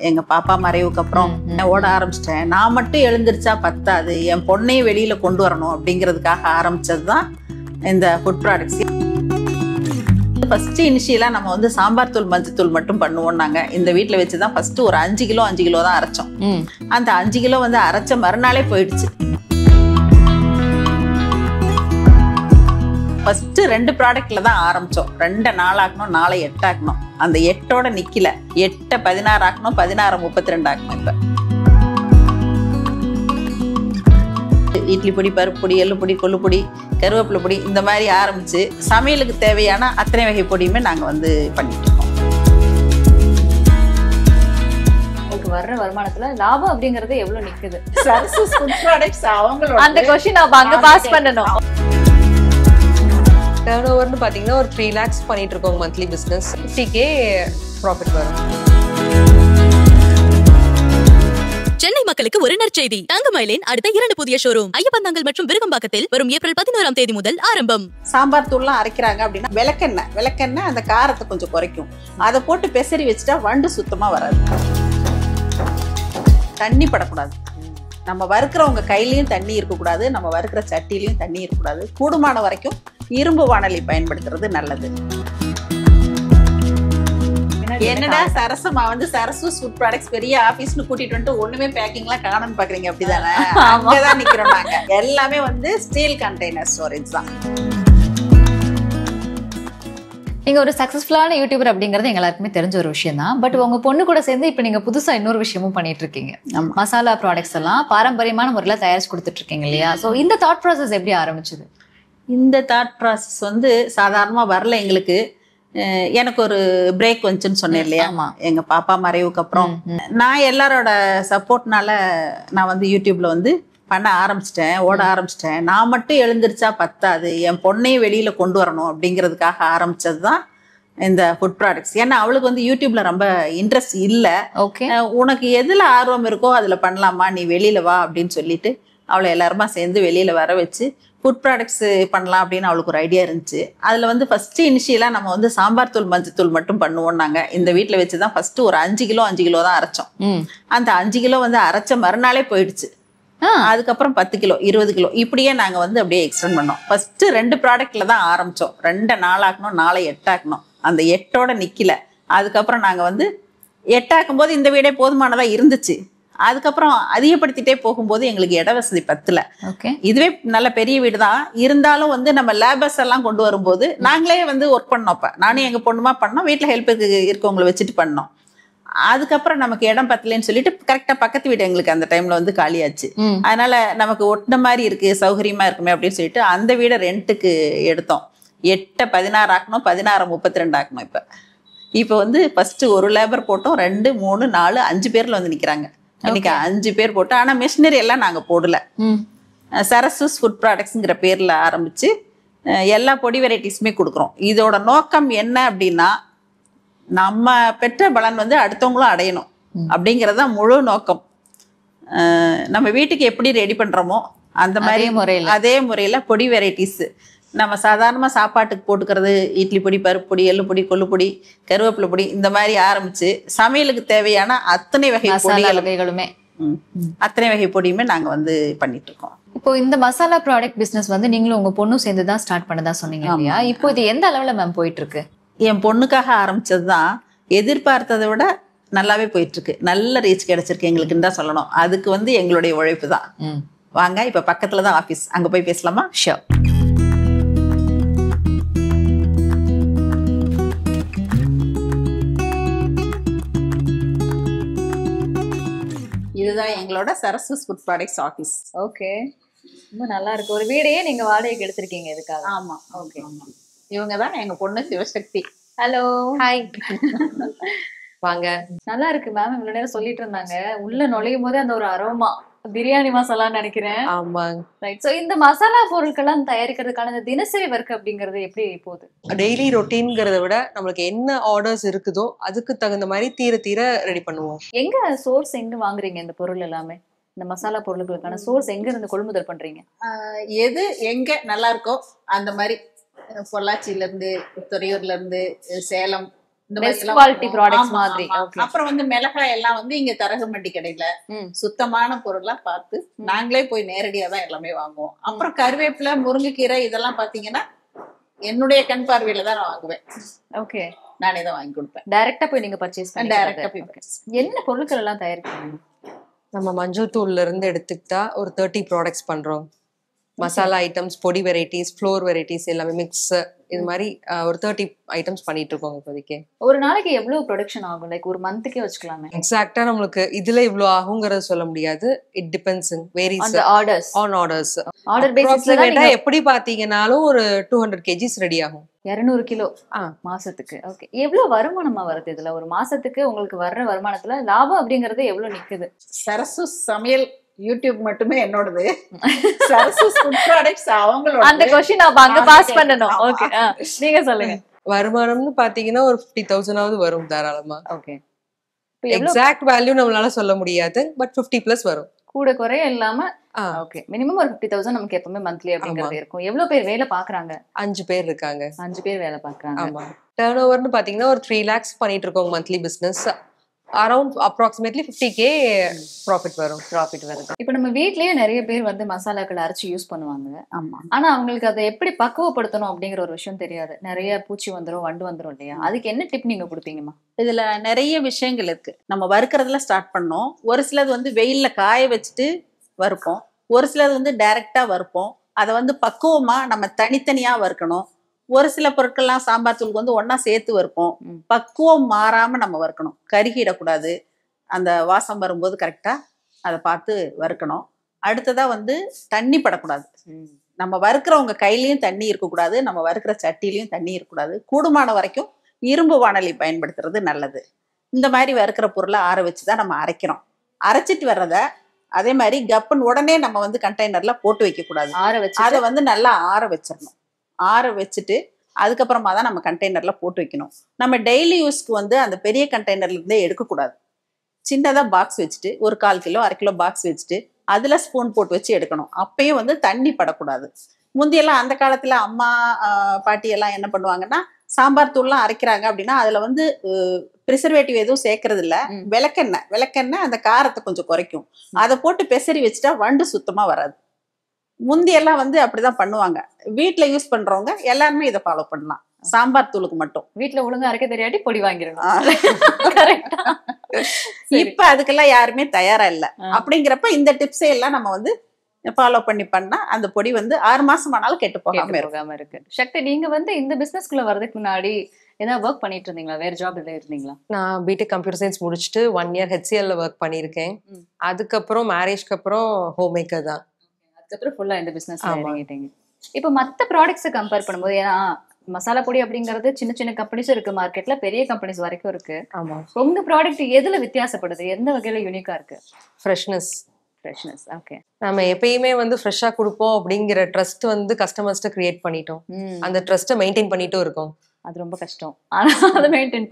எங்க பாப்பா மறைவுக்கு அப்புறம் ஓட ஆரம்பிச்சிட்டேன். நான் மட்டும் எழுந்திருச்சா பத்தாது, என் பொண்ணையும் வெளியில கொண்டு வரணும் அப்படிங்கிறதுக்காக ஆரம்பிச்சதுதான் இந்த ஃபுட் ப்ராடக்ட்ஸ். ஃபர்ஸ்ட் இனிஷியலா நம்ம வந்து சாம்பார் தூள் மஞ்சள் தூள் மட்டும் பண்ணுவோம். நாங்க இந்த வீட்டுல வச்சுதான் ஃபர்ஸ்ட் ஒரு 5 கிலோ தான் அரைச்சோம். அந்த 5 கிலோ வந்து அரைச்ச மறுநாளே போயிடுச்சு. ஃபர்ஸ்ட் 2 ப்ராடக்ட்ல தான் ஆரம்பிச்சோம். 2 4 ஆக்கணும், 4 8 ஆக்கணும். அந்த 8ஓட நிக்கல. 8 16 ஆக்கணும், 16 32 ஆக்கணும். இப்ப இட்லி பொடி, பருப்பு பொடி, எள்ளு பொடி, கொள்ளு பொடி, கருவேப்பிலை பொடி இந்த மாதிரி ஆரம்பிச்சு சமையலுக்கு தேவையான அத்தனை வகை பொடியுமே நாங்க வந்து பண்ணிட்டு இருக்கோம். வர்ற வருமானத்துல லாபம் அப்படிங்கறது எவ்வளவு நிக்குது? சரசஸ் ஃபுட் ப்ராடக்ட்ஸ் அவங்களோட அந்த क्वेश्चन நாம அங்க பாஸ் பண்ணனும். டர்ன்ஓவர்னு பாத்தீங்கன்னா ஒரு 3 lakhs பண்ணிட்டு இருக்கோம் மந்த்லி பிசினஸ். 50k ப்ராஃபிட் வரும். சென்னை மக்களுக்கு ஒரு நற்செய்தி. தங்கமயிலின் அடுத்த 2 புதிய ஷோரூம் ஐயப்பந்தாங்கல் மற்றும் விருகம்பாக்கத்தில் வரும் ஏப்ரல் 11ஆம் தேதி முதல் ஆரம்பம். சாம்பார் தூள்லாம் அரைக்கிறாங்க அப்படின்னா விளக்கெண்ணெய் அந்த காரத்தை கொஞ்சம் குறைக்கும். அதை போட்டு பெசரி வச்சுட்டா வண்டு சுத்தமா வராது. தண்ணி படக்கூடாது. நம்ம வறுக்கிறவங்க கையிலயும் தண்ணி இருக்கக்கூடாது, நம்ம வறுக்கிற சட்டிலையும் தண்ணி இருக்கக்கூடாது. கூடுமான வரைக்கும் இரும்பு வாணலி பயன்படுத்துறது நல்லது. என்னடா சரசமா வந்து சரசஸ் ஃபுட் ப்ராடக்ட்ஸ் பெரிய ஆபீஸ்னு கூட்டிட்டு வந்துட்டு ஒண்ணுமே பேக்கிங்லாம் காணன்னு பாக்குறீங்க அப்படிதானே? அங்கதான் நிக்கிறோம் நாங்க. எல்லாமே வந்து ஸ்டீல் கண்டெய்னர் ஸ்டோரேஜ் தான். நீங்க ஒரு சக்சஸ்ஃபுல்லான யூடியூபர் அப்படிங்கறது எங்க எல்லாருக்குமே தெரிஞ்ச ஒரு விஷயம் தான். பட் உங்க பொண்ணு கூட சேர்ந்து இப்ப நீங்க புதுசா இன்னொரு விஷயமும் பண்ணிட்டு இருக்கீங்க. மசாலா ப்ராடக்ட்ஸ் எல்லாம் பாரம்பரியமான முறையில தயாரிச்சு கொடுத்துட்டு இருக்கீங்க இல்லையா? சோ இந்த தாட் ப்ராசஸ் எப்படி ஆரம்பிச்சது? இந்த தாட் ப்ராசஸ் வந்து சாதாரணமா வரல எங்களுக்கு. எனக்கு ஒரு பிரேக் வந்துச்சுன்னு சொன்னேன் இல்லையா? எங்க பாப்பா மறைவுக்கு அப்புறம் நான் எல்லாரோட சப்போர்ட்னால நான் வந்து யூடியூப்ல வந்து பண்ண ஆரம்பிச்சிட்டேன், ஓட ஆரம்பிச்சிட்டேன். நான் மட்டும் எழுந்திருச்சா பத்தாது, என் பொண்ணையும் வெளியில கொண்டு வரணும் அப்படிங்கிறதுக்காக ஆரம்பிச்சது தான் இந்த ஃபுட் ப்ராடக்ட்ஸ். ஏன்னா அவளுக்கு வந்து யூடியூப்ல ரொம்ப இன்ட்ரெஸ்ட் இல்லை. உனக்கு எதுல ஆர்வம் இருக்கோ அதுல பண்ணலாமா, நீ வெளியில வா அப்படின்னு சொல்லிட்டு அவளை எல்லாருமா சேர்ந்து வெளியில வர வச்சு ஃபுட் ப்ராடக்ட்ஸ் பண்ணலாம் அப்படின்னு அவளுக்கு ஒரு ஐடியா இருந்துச்சு. அதில் வந்து ஃபர்ஸ்ட் இனிஷியலா நம்ம வந்து சாம்பார் தூள் மஞ்சள் தூள் மட்டும் பண்ணுவோம். நாங்கள் இந்த வீட்டில் வச்சு தான் ஃபர்ஸ்ட் ஒரு 5 கிலோ தான் அரைச்சோம். அந்த 5 கிலோ வந்து அரைச்ச மறுநாளே போயிடுச்சு. அதுக்கப்புறம் 10 கிலோ 20 கிலோ இப்படியே நாங்கள் வந்து அப்படியே எக்ஸ்டெண்ட் பண்ணோம். ஃபர்ஸ்ட் 2 ப்ராடக்ட்ல தான் ஆரம்பிச்சோம். 2 4 ஆக்கணும், 4 8 ஆக்கணும். அந்த 8ஓட நிக்கல. அதுக்கப்புறம் நாங்கள் வந்து 8 ஆக்கும்போது இந்த வீடே போதுமானதா இருந்துச்சு. அதுக்கப்புறம் அதிகப்படுத்திட்டே போகும்போது எங்களுக்கு இட வசதி பத்தல. இதுவே நல்ல பெரிய வீடு தான் இருந்தாலும் வந்து நம்ம லேபர்ஸ் எல்லாம் கொண்டு வரும்போது நாங்களே வந்து ஒர்க் பண்ணோம். நானும் எங்க பொண்ணுமா பண்ணோம், வீட்டுல ஹெல்ப்புக்கு இருக்கவங்களை வச்சுட்டு பண்ணோம். அதுக்கப்புறம் நமக்கு இடம் பத்தலன்னு சொல்லிட்டு கரெக்டா பக்கத்து வீடு எங்களுக்கு அந்த டைம்ல வந்து காலியாச்சு. அதனால நமக்கு ஒட்டின மாதிரி இருக்கு, சௌகரியமா இருக்குமே அப்படின்னு சொல்லிட்டு அந்த வீடை ரெண்ட்டுக்கு எடுத்தோம். 8 16 ஆக்கணும், 16 32 ஆக்கணும். இப்ப வந்து ஃபர்ஸ்ட் ஒரு லேபர் போட்டோம், 2 3 4 5 பேர்ல வந்து நிக்கிறாங்க. இன்னைக்கு 5 பேர் போட்டு, ஆனா மிஷினரி எல்லாம் நாங்க போடல. சரசஸ் ஃபுட் ப்ராடக்ட்ஸ்ங்கிற பேர்ல ஆரம்பிச்சு எல்லா பொடி வெரைட்டிஸுமே கொடுக்குறோம். இதோட நோக்கம் என்ன அப்படின்னா, நம்ம பெற்ற பலன் வந்து அடுத்தவங்களும் அடையணும் அப்படிங்கிறது தான் முழு நோக்கம். நம்ம வீட்டுக்கு எப்படி ரெடி பண்றோமோ அந்த மாதிரி அதே முறையில பொடி வெரைட்டிஸ் நம்ம சாதாரணமா சாப்பாட்டுக்கு போட்டுக்கிறது, இட்லி பொடி, பருப்பு பொடி, எள்ளு பொடி, கொள்ளு பொடி, கருவேப்பிலை பொடி இந்த மாதிரி ஆரம்பிச்சு சமையலுக்கு தேவையான அத்தனை வகை பொடிகளுமே அத்தனை வகை பொடியுமே நாங்க வந்து பண்ணிட்டு இருக்கோம். இப்போ இந்த மசாலா ப்ராடக்ட் பிசினஸ் வந்து நீங்களும் உங்க பொண்ணும் சேர்ந்து தான் ஸ்டார்ட் பண்ணதா சொன்னீங்க இல்லையா? இப்போ இது எந்த அளவுல மேம் போயிட்டு இருக்கு? என் பொண்ணுக்காக ஆரம்பிச்சது தான் எதிர்பார்த்ததை விட நல்லாவே போயிட்டு இருக்கு. நல்ல ரீச் கிடைச்சிருக்கு எங்களுக்குன்னு தான் சொல்லணும். அதுக்கு வந்து எங்களுடைய உழைப்பு தான். வாங்க, இப்ப பக்கத்துல தான் ஆபீஸ், அங்க போய் பேசலாமா? ஷூர். இதுதான் எங்களோட சரசஸ் ஃபுட் ப்ராடக்ட்ஸ் ஆபீஸ். ஓகே, ரொம்ப நல்லா இருக்கு. ஒரு வீடையே நீங்க வாடகைக்கு எடுத்திருக்கீங்க இதுக்காக? ஆமா. ஓகே, இவங்க தான் எங்க பொண்ணு சிவசக்தி. Hello, hi. வாங்க. நல்லா இருக்கு மேம். இவ்வளவு நேரம் சொல்லிட்டு இருந்தாங்க, உள்ள நுழையும் போதே அந்த ஒரு அரோமா பிரியாணி மசாலான்னு நினைக்கிறேன். ஆமாங்க. ரைட். சோ இந்த மசாலா பொருட்கள்லாம் தயாரிக்கிறதுக்கான இந்த தினசரி ஒர்க் அப்படிங்கிறது எப்படி போகுது? டெய்லி ரொட்டீன்ங்கிறத விட நம்மளுக்கு என்ன ஆர்டர்ஸ் இருக்குதோ அதுக்கு தகுந்த மாதிரி தீர ரெடி பண்ணுவோம். எங்க சோர்ஸ் எங்க வாங்குறீங்க இந்த பொருள் எல்லாமே? இந்த மசாலா பொருட்களுக்கான சோர்ஸ் எங்க இருந்து கொள்முதல் பண்றீங்க? எது எங்க நல்லா இருக்கோ அந்த மாதிரி பொள்ளாச்சியில இருந்து, துறையூர்ல இருந்து, சேலம், இந்த பெஸ்ட் மாதிரிலாம் குவாலிட்டி வாங்குவோம். ப்ராடக்ட்ஸ் ஆமா, மாதிரி. ஆமா. ஓகே. அப்புறம் வந்து மிளகாய் எல்லாம் வந்து இங்க தரகமண்டி கடையில சுத்தமான பொருளா பார்த்து நாங்களே போய் நேரடியா தான் எல்லாமே வாங்குவோம். அப்புறம் கருவேப்பிலை, முருங்கைக்கீரை இதெல்லாம் பாத்தீங்கன்னா என்னுடைய கண் பார்வையில தான் நான் வாங்குவேன். ஓகே. நானே தான் வாங்கி கொடுப்பேன். டைரக்டா போய் நீங்க பர்ச்சேஸ் பண்ணி டைரக்டா போய் என்ன பொருட்கள் எல்லாம் தயாரிக்கிறீங்க? நம்ம மஞ்சள் தூள்ல இருந்து எடுத்துக்கிட்டா ஒரு 30 ப்ராடக்ட்ஸ் பண்றோம். மசாலா ஐட்டம்ஸ், பொடி வெரைட்டிஸ், ஃப்ளோர் வெரைட்டிஸ் எல்லாமே மிக்ஸ், இது மாதிரி ஒரு 30 ஐட்டம்ஸ் பண்ணிட்டு இருக்கோம் இப்போதைக்கு. ஒரு நாளைக்கு எவ்வளவு ப்ரொடக்ஷன் ஆகும்? லைக் ஒரு மந்த்துக்கே வச்சுக்கலாமே. எக்ஸாக்ட்டா நம்மளுக்கு இதுல இவ்ளோ ஆகுங்கிறது சொல்ல முடியாது. இட் டிபெண்ட்ஸ், வேரிஸ் அந்த ஆர்டர்ஸ். On orders. ஆர்டர் பேசிஸ்ல அப்ராக்ஸிமேட்டா எப்படி பாத்தீங்கனாலும் ஒரு 200 kgs ரெடி ஆகும். 200 கிலோ மாசத்துக்கு. ஓகே. எவ்வளவு வருமானமா வருது இதுல? ஒரு மாசத்துக்கு உங்களுக்கு வர்ற வருமானத்துல லாபம் அப்படிங்கறது எவ்வளவு நிக்குது? சரசு சமையல் யூடியூப் மட்டுமே என்னோடது. சரசு ஃபுட் ப்ராடக்ட்ஸ் அவங்களோட. அந்த क्वेश्चन நான் அங்க பாஸ் பண்ணனும். ஓகே. நீங்க சொல்லுங்க. வருமானம்னு பாத்தீங்கன்னா ஒரு 50,000 ஆவது வரும் தாராளமா. ஓகே. எக்ஸாக்ட் வேல்யூ நம்மளால சொல்ல முடியாது, பட் 50+ வரும். கூட குறைய இல்லாம. ஓகே. மினிமம் ஒரு 50,000 நமக்கு எப்பவுமே மந்த்லி அப்படிங்கிறது இருக்கும். எவ்வளவு பேர் வேலை பாக்குறாங்க? 5 பேர் இருக்காங்க. 5 பேர் வேலை பாக்குறாங்க. ஆமா. டர்ன் ஓவர்னு பாத்தீங்கன்னா ஒரு 3 lakhs பண்ணிட்டு இருக்கோம் monthly business. Around approximately 50K profit வரும். இப்ப நம்ம வீட்லயே நிறைய பேர் வந்து மசாலாக்கள் அரைச்சு யூஸ் பண்ணுவாங்க. ஆமா. ஆனா அவங்களுக்கு அதை எப்படி பக்குவப்படுத்தணும் அப்படிங்கிற ஒரு விஷயம் தெரியாது. நிறைய பூச்சி வந்துரும், வண்டு வந்துரும் இல்லையா? அதுக்கு என்ன டிப் நீங்க கொடுப்பீங்கம்மா? இதுல நிறைய விஷயங்கள் இருக்கு. நம்ம வறுக்கிறதுல ஸ்டார்ட் பண்ணோம். ஒரு சிலது வந்து வெயில்ல காய வச்சுட்டு வறுப்போம். ஒரு சிலது வந்து டைரக்டா வறுப்போம். அதை வந்து பக்குவமா நம்ம தனித்தனியா வறுக்கணும். ஒரு சில பொருட்கள்லாம் சாம்பார் தூளுக்கு வந்து ஒன்னா சேர்த்து வறுப்போம். பக்குவம் மாறாம நம்ம வறுக்கணும். கருகிடக்கூடாது. அந்த வாசம் வரும்போது கரெக்டா அதை பார்த்து வறுக்கணும். அடுத்ததா வந்து தண்ணி படக்கூடாது. நம்ம வறுக்கிறவங்க கையிலயும் தண்ணி இருக்கக்கூடாது, நம்ம வறுக்கிற சட்டிலையும் தண்ணி இருக்கக்கூடாது. கூடுமான வரைக்கும் இரும்பு வாணலி பயன்படுத்துறது நல்லது. இந்த மாதிரி வறுக்கிற பொருளை ஆற வச்சுதான் நம்ம அரைக்கிறோம். அரைச்சிட்டு வர்றத அதே மாதிரி கப்புன்னு உடனே நம்ம வந்து கண்டெய்னர்ல போட்டு வைக்க கூடாது. ஆற வச்சு அதை வந்து நல்லா ஆற வச்சிடணும். ஆற வச்சுட்டு அதுக்கப்புறமா தான் நம்ம கண்டெய்னர்ல போட்டு வைக்கணும். நம்ம டெய்லி யூஸ்க்கு வந்து அந்த பெரிய கண்டெய்னர்ல இருந்தே எடுக்கக்கூடாது. சின்னதா பாக்ஸ் வச்சுட்டு ஒரு 1/4 கிலோ 1/2 கிலோ பாக்ஸ் வச்சுட்டு அதுல ஸ்பூன் போட்டு வச்சு எடுக்கணும். அப்பயும் வந்து தண்ணி படக்கூடாது. முந்தியெல்லாம் அந்த காலத்துல அம்மா பாட்டி எல்லாம் என்ன பண்ணுவாங்கன்னா, சாம்பார் தூள்லாம் அரைக்கிறாங்க அப்படின்னா அதுல வந்து ப்ரிசர்வேட்டிவ் எதுவும் சேர்க்கறது இல்ல. விளக்கெண்ணெய் அந்த காரத்தை கொஞ்சம் குறைக்கும். அதை போட்டு பெசரி வச்சுட்டா வண்டு சுத்தமா வராது. முந்தியெல்லாம் வந்து அப்படிதான் பண்ணுவாங்க. வீட்டுல யூஸ் பண்றவங்க எல்லாருமே இதை ஃபாலோ பண்ணலாம். சாம்பார் தூளுக்கு மட்டும் வீட்டுல ஒழுங்கா அரைக்க தெரியாட்டி பொடி வாங்கிடணும். இப்ப அதுக்கெல்லாம் யாருமே தயாரா இல்ல. அப்படிங்கிறப்ப இந்த டிப்ஸை எல்லாம் நம்ம வந்து ஃபாலோ பண்ணா அந்த பொடி வந்து 6 மாசம் ஆனாலும் கெட்டு போகாம இருக்கு. சக்தி, நீங்க வந்து இந்த பிசினஸ்க்குள்ள வர்றதுக்கு முன்னாடி ஏதாவது ஒர்க் பண்ணிட்டு இருந்தீங்களா? வேற ஜாப் இல்ல இருந்தீங்களா? நான் பிடெக் கம்ப்யூட்டர் சயின்ஸ் முடிச்சுட்டு 1 year HCL ஒர்க் பண்ணியிருக்கேன். அதுக்கப்புறம் மேரேஜ்க்கு அப்புறம் ஹோம் மேக்கர் தான். அதுக்கப்புறம் ஃபுல்லா இந்த பிசினஸ் இறங்கிட்டீங்க. இப்போ மத்த ப்ராடக்ட்ஸை கம்பேர் பண்ணும்போது, ஏன்னா மசாலா பொடி அப்படிங்கிறது சின்ன சின்ன கம்பெனிஸ் இருக்கு மார்க்கெட்ல, பெரிய கம்பெனிஸ் வரைக்கும் இருக்கு. ஆமா. உங்க ப்ராடக்ட் எதுல வித்தியாசப்படுது? எந்த வகையில யூனிக்கா இருக்கு? ஃப்ரெஷ்னஸ். ஓகே. நம்ம எப்பயுமே வந்து ஃப்ரெஷ்ஷா கொடுப்போம் அப்படிங்கிற ட்ரஸ்ட் வந்து கஸ்டமர்ஸ்ட்ட கிரியேட் பண்ணிட்டோம். அந்த ட்ரஸ்ட்டை மெயின்டைன் பண்ணிட்டும் இருக்கோம். அது ரொம்ப கஷ்டம். ஆனா அதை மெயின்டைன்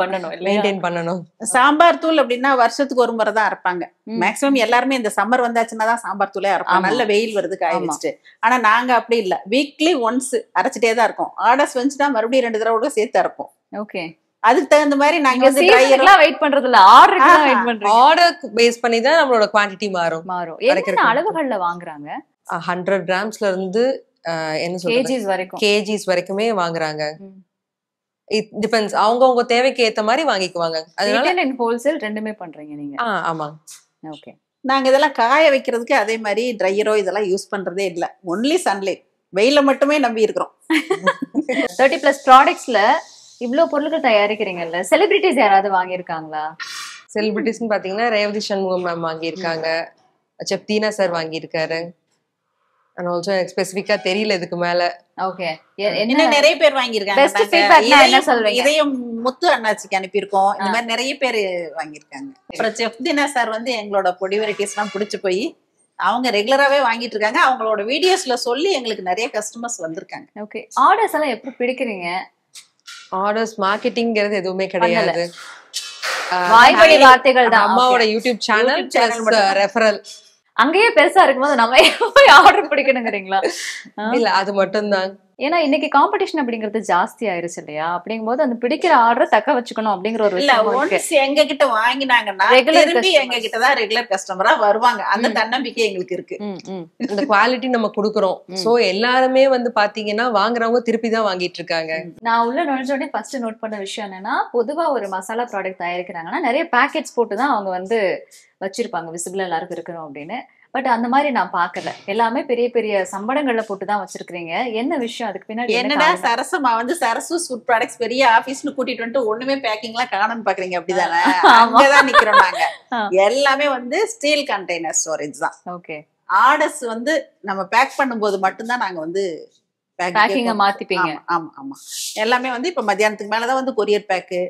பண்ணணும். சாம்பார் தூள் அப்படின்னா வருஷத்துக்கு ஒரு முறை தான் அரைப்பாங்க. மேக்சிமம் எல்லாருமே இந்த சம்மர் வந்தாச்சுன்னா தான் சாம்பார் தூளே அரைப்பாங்க. நல்ல வெயில் வருது காய வச்சுட்டு. ஆனா நாங்க அப்படி இல்ல. வீக்லி ஒன்ஸ் அரைச்சிட்டே தான் இருக்கோம். ஆர்டர்ஸ் வந்துச்சுன்னா மறுபடியும் 2 தடவை கூட சேர்த்து அரைப்போம். ஓகே. அதுக்கு தகுந்த மாதிரி நாங்க வந்து ட்ரையர்லாம் வெயிட் பண்றது இல்ல, ஆர்டருக்கு தான் வெயிட் பண்றோம். ஆர்டர் பேஸ் பண்ணி தான் நம்மளோட குவாண்டிட்டி மாறும். என்ன அளவுகள்ல வாங்குறாங்க? 100 கிராம்ஸ்ல இருந்து என்ன சொல்றது கேஜிஸ் வரைக்குமே வாங்குறாங்க. It depends. அவங்க தேவைக்கு ஏத்த மாதிரி வாங்கிக்குவாங்க. அதனால ஹோல்சேல் ரெண்டுமே பண்றீங்க நீங்க? ஆமா. ஓகே. நாங்க இதெல்லாம் காய வைக்கிறதுக்கு அதே மாதிரி ட்ரையரோ இதெல்லாம் யூஸ் பண்றதே இல்ல. ஒன்லி சன்லைட், வெயில மட்டுமே நம்பி இருக்கிறோம். 30+ ப்ராடக்ட்ஸ்ல இவ்ளோ பொருட்கள் தயாரிக்கிறீங்கல்ல, செலிபிரிட்டிஸ் யாராவது வாங்கியிருக்காங்களா? செலிபிரிட்டிஸ்னு பாத்தீங்கன்னா ரேவதி சண்முகம் மேம் வாங்கியிருக்காங்க, செஃப் தீனா சார் வாங்கியிருக்காரு. அண்ட் ஆல்சோ ஸ்பெசிஃபிக்கா தெரியல இதுக்கு மேல. ஓகே. இன்னும் நிறைய பேர் வாங்கியிருக்காங்க. இதையும் முத்து அண்ணாச்சிக்கு அனுப்பியிருக்கோம். இந்த மாதிரி நிறைய பேர் வாங்கியிருக்காங்க. அப்புறம் செஃப் தீனா சார் வந்து எங்களோட பொடி வெரைட்டிஸ் எல்லாம் பிடிச்சு போய் அவங்க ரெகுலராகவே வாங்கிட்டு இருக்காங்க. அவங்களோட வீடியோஸ்ல சொல்லி எங்களுக்கு நிறைய கஸ்டமர்ஸ் வந்திருக்காங்க. ஓகே. ஆர்டர்ஸ் எல்லாம் எப்படி பிடிக்கிறீங்க? ஆர்டர்ஸ் மார்க்கெட்டிங்கிறது எதுவுமே கிடையாது. வாய்வழி வார்த்தைகள் தான். அம்மாவோட யூடியூப் சேனல் ரெஃபரல். அங்கேயே பெருசா இருக்கும்போது நம்ம போய் ஆர்டர் பிடிக்கணுங்கிறீங்களா? இல்ல, அது மட்டும் தான். ஏன்னா இன்னைக்கு காம்படிஷன் அப்படிங்கிறது ஜாஸ்தி ஆயிருச்சு இல்லையா? அப்படிங்கும்போது அந்த பிடிக்கிற ஆர்டரை தக்க வச்சுக்கணும் அப்படிங்கிற ஒரு இல்ல விஷயம் இருக்கு. ஒன்ஸ் எங்க கிட்ட வாங்கினாங்கன்னா Regular திரும்பி customers. எங்க கிட்டதான் ரெகுலர் கஸ்டமரா வருவாங்க. அந்த தன்னம்பிக்கை எங்களுக்கு இருக்கு. இந்த குவாலிட்டி நம்ம கொடுக்குறோம். சோ எல்லாருமே வந்து பாத்தீங்கன்னா வாங்குறவங்க திருப்பி தான் வாங்கிட்டு இருக்காங்க. நான் உள்ள நுழைஞ்ச உடனே ஃபர்ஸ்ட் நோட் பண்ண விஷயம் என்னன்னா, பொதுவா ஒரு மசாலா ப்ராடக்ட் தயாரிக்கிறாங்கன்னா நிறைய பேக்கெட்ஸ் போட்டு தான் அவங்க வந்து வச்சிருப்பாங்க, விசிபிளா எல்லாருக்கும் இருக்கணும் அப்படின்னு. பட் அந்த மாதிரி நான் பாக்கல. எல்லாமே பெரிய பெரிய சம்பளங்கள்ல போட்டு தான் வச்சிருக்கீங்க. என்ன விஷயம் அதுக்கு பின்னாடி? என்னடா சரசமா வந்து சரசு ஃபுட் ப்ராடக்ட்ஸ் பெரிய ஆபீஸ்னு கூட்டிட்டு வந்துட்டு ஒண்ணுமே பேக்கிங் எல்லாம் காணோம்னு பாக்குறீங்க அப்படிதானே? அங்கதான் நிக்கிறோம் நாங்க. எல்லாமே வந்து ஸ்டீல் கண்டெய்னர் ஸ்டோரேஜ் தான். ஓகே. ஆர்டர்ஸ் வந்து நம்ம பேக் பண்ணும்போது மட்டும்தான் நாங்க வந்து பேக்கிங்க மாத்திப்பீங்க. ஆமா ஆமா. எல்லாமே வந்து இப்ப மத்தியானத்துக்கு மேலதான் வந்து கொரியர் பேக்கு,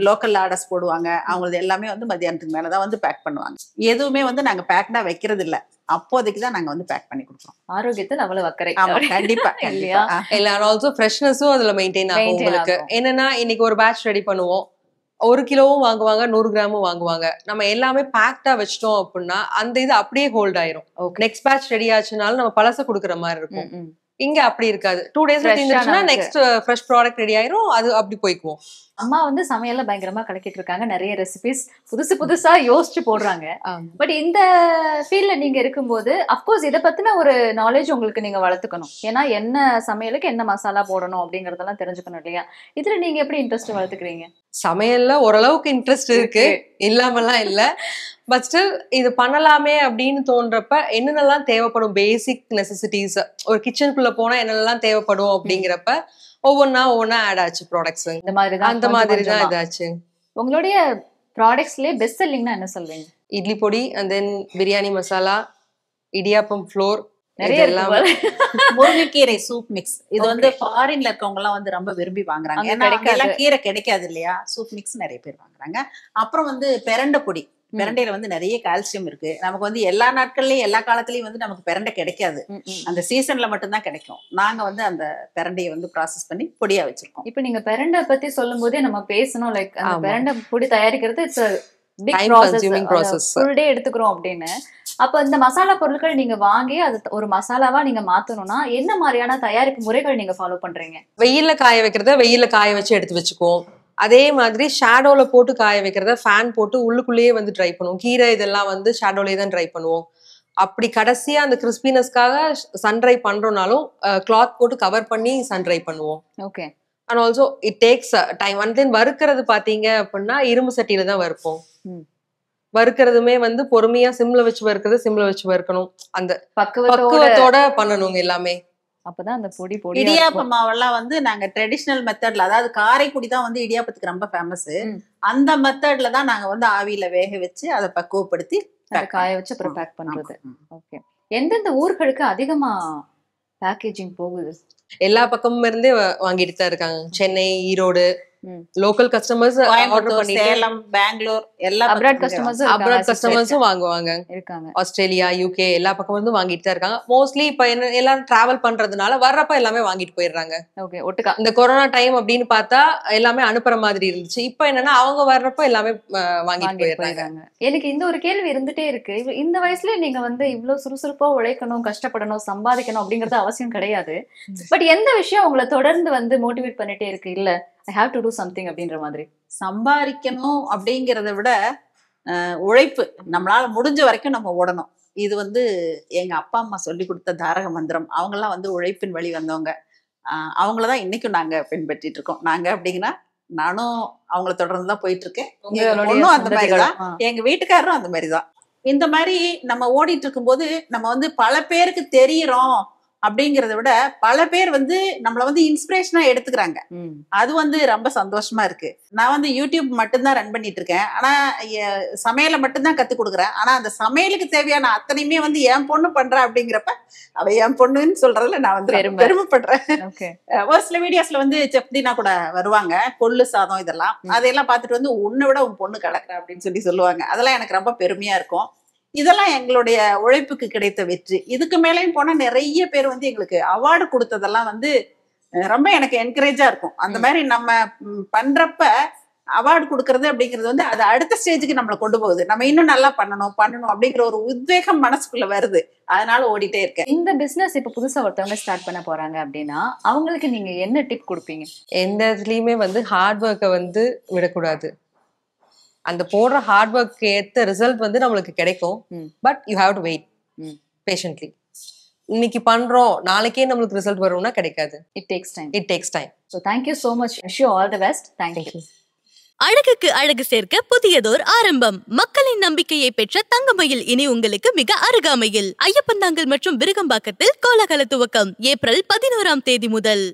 லோக்கல் ஆர்டர்ஸ் போடுவாங்க. அவங்களது எல்லாமே வந்து மத்தியானத்துக்கு மேலதான் வந்து பேக் பண்ணுவாங்க. எதுவுமே வந்து நாங்க பேக்டா வைக்கிறது இல்ல. அப்போதைக்குதான் நாங்க வந்து பேக் பண்ணி கொடுக்குறோம். ஆரோக்கியத்தில் அவ்வளவு அக்கறை. கண்டிப்பா இல்லையா? எல்லாரும் ஆல்சோ ஃப்ரெஷ்னஸும் அதுல மெயின்டைன் ஆகும் உங்களுக்கு. என்னன்னா இன்னைக்கு ஒரு பேட்ச் ரெடி பண்ணுவோம், 1 கிலோவும் வாங்குவாங்க, 100 கிராமும் வாங்குவாங்க. நம்ம எல்லாமே பேக்டா வச்சிட்டோம் அப்படின்னா அந்த இது அப்படியே ஹோல்ட் ஆயிரும். நெக்ஸ்ட் பேட்ச் ரெடி ஆச்சுனாலும் நம்ம பழச குடுக்குற மாதிரி இருக்கும். இங்க அப்படி இருக்காது. 2 டேஸ்ல தீந்துச்சுன்னா நெக்ஸ்ட் ஃப்ரெஷ் ப்ராடக்ட் ரெடி ஆயிரும். அது அப்படி போய்க்குவோம். அம்மா வந்து சமையல்ல பயங்கரமா கலக்கிட்டு இருக்காங்க. நிறைய ரெசிபிஸ் புதுசா யோசிச்சு போடுறாங்க. பட் இந்த ஃபீல்ட்ல நீங்க இருக்கும்போது அப்கோர்ஸ் இதை பத்தின ஒரு நாலேஜ் உங்களுக்கு நீங்க வளர்த்துக்கணும். ஏன்னா என்ன சமையலுக்கு என்ன மசாலா போடணும் அப்படிங்கறதெல்லாம் தெரிஞ்சுக்கணும் இல்லையா? இதுல நீங்க எப்படி இன்ட்ரெஸ்ட் வளர்த்துக்கிறீங்க? சமையல்ல ஓரளவுக்கு இன்ட்ரெஸ்ட் இருக்கு, இல்லாமலாம் இல்ல. பட் ஸ்டில் இது பண்ணலாமே அப்படின்னு தோன்றப்ப என்னென்னலாம் தேவைப்படும், பேசிக் நெசசிட்டிஸ், ஒரு கிச்சனுக்குள்ள போனா என்னென்னலாம் தேவைப்படும் அப்படிங்கிறப்ப ஒவ்வொன்னா ஆட் ஆச்சு ப்ராடக்ட்ஸ். இந்த மாதிரி தான் அந்த மாதிரி தான் இதாச்சு. உங்களுடைய ப்ராடக்ட்ஸ்லயே பெஸ்ட் செல்லிங்னா என்ன சொல்வீங்க? இட்லி பொடி, and then biryani masala, idiyappam floor, நிறைய முருங்கைக்கீரை சூப் மிக்ஸ். இது வந்து ஃபாரின்ல இருக்கவங்க எல்லாம் வந்து ரொம்ப விரும்பி வாங்குறாங்க. ஏன்னா எல்லாம் கீரை கிடைக்காது இல்லையா? சூப் மிக்ஸ் நிறைய பேர் வாங்குறாங்க. அப்புறம் வந்து பெரண்டை பொடி. பெரண்டையில வந்து நிறைய கால்சியம் இருக்கு. நமக்கு வந்து எல்லா நாட்கள்லயும் எல்லா காலத்திலயும் வந்து நமக்கு பெரண்டை கிடைக்காது. அந்த சீசன்ல மட்டும்தான் கிடைக்கும். நாங்க வந்து அந்த பெரண்டையை வந்து ப்ராசஸ் பண்ணி பொடியா வச்சிருக்கோம். இப்ப நீங்க பெரண்டை பத்தி சொல்லும் போதே நம்ம பேசணும். லைக் அந்த பெரண்டை பொடி தயாரிக்கிறது it's big process, full day எடுத்துக்கிறோம் அப்படின்னு. அப்ப இந்த மசாலா பொருட்கள் நீங்க வாங்கி அது ஒரு மசாலாவா நீங்க மாத்தணும்னா என்ன மாதிரியான தயாரிப்பு முறைகள் நீங்க ஃபாலோ பண்றீங்க? வெயில்ல காய வைக்கிறத வெயில்ல காய வச்சு எடுத்து வச்சுக்குவோம். அதே மாதிரி ஷேடோல போட்டு காய வைக்கிறத ஃபேன் போட்டு உள்ளுக்குள்ளேயே வந்து ட்ரை பண்ணுவோம். கீரை இதெல்லாம் வந்து ஷேடோலயே தான் ட்ரை பண்ணுவோம். அப்படி கடைசியா அந்த கிறிஸ்பினஸ்க்காக சன் ட்ரை பண்றோம்னாலும் கிளாத் போட்டு கவர் பண்ணி சன் ட்ரை பண்ணுவோம். Okay. And also it takes time. And then வறுக்கிறது பாத்தீங்க அப்படின்னா இரும்பு சட்டியில தான் வறுப்போம். வறுக்கிறதுமே வந்து பொறுமையா சிம்ல வச்சு வறுக்கிறது, சிம்ல வச்சு வறுக்கணும். அந்த பக்குவத்தோட பண்ணணுங்க எல்லாமே. அப்பதான் அந்த பொடி பொடி. இடியாப்ப மாவெல்லாம் வந்து நாங்க ட்ரெடிஷனல் மெத்தட்ல, அதாவது காரைக்குடி தான் வந்து இடியாப்பத்துக்கு ரொம்ப ஃபேமஸ். அந்த மெத்தட்ல தான் நாங்க வந்து ஆவியில வேக வச்சு அதை பக்குவப்படுத்தி காய வச்சு அப்புறம் பேக் பண்றது. ஓகே. எந்தெந்த ஊர்களுக்கு அதிகமா பேக்கேஜிங் போகுது? எல்லா பக்கமும் இருந்தே வாங்கிட்டு தான் இருக்காங்க. சென்னை, ஈரோடு, லோக்கல் கஸ்டமர்ஸ், சேலம், பெங்களூர், எல்லா அப்ராட் கஸ்டமர்ஸும் வாங்குவாங்க. இருக்காங்க. ஆஸ்திரேலியா, யூகே எல்லா பக்கம் வந்து வாங்கிட்டு தான் இருக்காங்க. மோஸ்ட்லி இப்ப எல்லாரும் டிராவல் பண்றதுனால வர்றப்ப எல்லாமே வாங்கிட்டு போயிடுறாங்க. ஓகே. ஒட்டுக்கா இந்த கொரோனா டைம் அப்படின்னு பார்த்தா எல்லாமே அனுப்புற மாதிரி இருந்துச்சு. இப்ப என்னன்னா அவங்க வர்றப்ப எல்லாமே வாங்கிட்டு போயிடுறாங்க. எனக்கு இந்த ஒரு கேள்வி இருந்துட்டே இருக்கு. இந்த வயசுல நீங்க வந்து இவ்வளவு சுறுசுறுப்பா உழைக்கணும், கஷ்டப்படணும், சம்பாதிக்கணும் அப்படிங்கறது அவசியம் கிடையாது. பட் எந்த விஷயம் உங்களை தொடர்ந்து வந்து மோட்டிவேட் பண்ணிட்டே இருக்கு? இல்ல I have to do something அப்படின்ற மாதிரி. சம்பாதிக்கணும் அப்படிங்கிறத விட உழைப்பு, நம்மளால முடிஞ்ச வரைக்கும் நம்ம ஓடணும். இது வந்து எங்க அப்பா அம்மா சொல்லி கொடுத்த தாரக மந்திரம். அவங்கெல்லாம் வந்து உழைப்பின் வழி வந்தவங்க. அவங்களதான் இன்னைக்கும் நாங்க பின்பற்றிட்டு இருக்கோம். நாங்க அப்படிங்கன்னா நானும் அவங்கள தொடர்ந்துதான் போயிட்டு இருக்கேன். பொண்ணும் அந்த மாதிரிதான், எங்க வீட்டுக்காரரும் அந்த மாதிரிதான். இந்த மாதிரி நம்ம ஓடிட்டு இருக்கும்போது நம்ம வந்து பல பேருக்கு தெரியுறோம் அப்படிங்கறத விட பல பேர் வந்து நம்மள வந்து இன்ஸ்பிரேஷனா எடுத்துக்கிறாங்க. அது வந்து ரொம்ப சந்தோஷமா இருக்கு. நான் வந்து யூடியூப் மட்டும்தான் ரன் பண்ணிட்டு இருக்கேன். ஆனா சமையலை மட்டும்தான் கத்து கொடுக்குறேன். ஆனா அந்த சமையலுக்கு தேவையான அத்தனையுமே வந்து என் பொண்ணு பண்றா அப்படிங்கிறப்ப அவ என் பொண்ணுன்னு சொல்றதுல நான் வந்து பெருமைப்படுறேன். ஒரு சில வீடியோஸ்ல வந்து செப்டினா கூட வருவாங்க, கொள்ளு சாதம் இதெல்லாம், அதையெல்லாம் பார்த்துட்டு வந்து உன்னை விட உன் பொண்ணு கலக்குற அப்படின்னு சொல்லுவாங்க. அதெல்லாம் எனக்கு ரொம்ப பெருமையா இருக்கும். இதெல்லாம் எங்களுடைய உழைப்புக்கு கிடைத்த வெற்றி. இதுக்கு மேலேயும் போனா நிறைய பேர் வந்து எங்களுக்கு அவார்டு கொடுத்ததெல்லாம் வந்து ரொம்ப எனக்கு என்கரேஜா இருக்கும். அந்த மாதிரி நம்ம பண்றப்ப அவார்டு கொடுக்கறது அப்படிங்கிறது வந்து அது அடுத்த ஸ்டேஜுக்கு நம்மளை கொண்டு போகுது. நம்ம இன்னும் நல்லா பண்ணணும் அப்படிங்கிற ஒரு உத்வேகம் மனசுக்குள்ள வருது. அதனால ஓடிட்டே இருக்கேன். இந்த பிசினஸ் இப்ப புதுசா ஒருத்தவங்க ஸ்டார்ட் பண்ண போறாங்க அப்படின்னா அவங்களுக்கு நீங்க என்ன டிப் கொடுப்பீங்க? எந்த இதுலயுமே வந்து ஹார்ட் ஒர்க்கை வந்து விடக்கூடாது. அந்த போடுற ஹார்ட் ஒர்க்கு ஏத்த ரிசல்ட் வந்து நம்மளுக்கு கிடைக்கும். But you have to wait patiently. இன்னைக்கு பண்றோம், நாளைக்கே நம்மளுக்கு ரிசல்ட் வரும்னா கிடைக்காது. It takes time. So thank you so much. Wish you all the best. Thank you. அழகுக்கு அழகு சேர்க்க புதியதோர் ஆரம்பம். மக்களின் நம்பிக்கையை பெற்ற தங்கமயில் இனி உங்களுக்கு மிக அருகாமையில். ஐயப்பந்தாங்கல் மற்றும் விருகம்பாக்கத்தில் கோலாகல துவக்கம் ஏப்ரல் 11ஆம் தேதி முதல்.